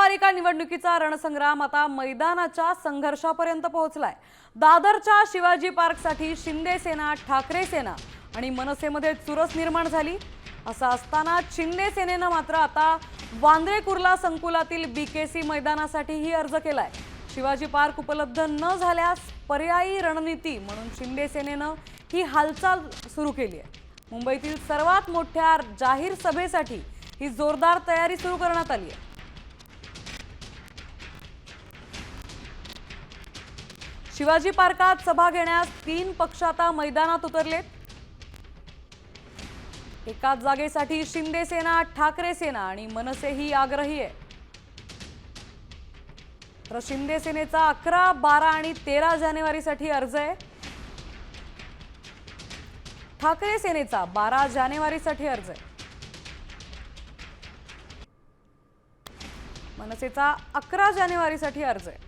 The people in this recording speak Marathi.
महापालिका निवडणुकीचा रणसंग्राम आता मैदानाच्या संघर्षापर्यंत पोहोचलाय। दादरच्या शिवाजी पार्कसाठी शिंदे सेना, ठाकरे सेना आणि मनसेमध्ये चुरस निर्माण झाली। असं असताना शिंदे सेनेनं मात्र आता वांद्रे कुर्ला संकुलातील बीकेसी मैदानासाठीही अर्ज केलाय। शिवाजी पार्क उपलब्ध न झाल्यास पर्यायी रणनीती म्हणून शिंदे सेनेनं ही हालचाल सुरू केली आहे। मुंबईतील सर्वात मोठ्या जाहीर सभेसाठी ही जोरदार तयारी सुरू करण्यात आली आहे। शिवाजी पार्कात सभा घेण्यास 3 पक्ष आता मैदानात उतरलेत। एकाच जागेसाठी शिंदे सेना, ठाकरे सेना आणि मनसेही आग्रही आहे। तर शिंदे सेनेचा 11, 12 आणि 13 जानेवारीसाठी अर्ज आहे। ठाकरे सेनेचा 12 जानेवारीसाठी अर्ज आहे। मनसेचा 11 जानेवारीसाठी अर्ज आहे।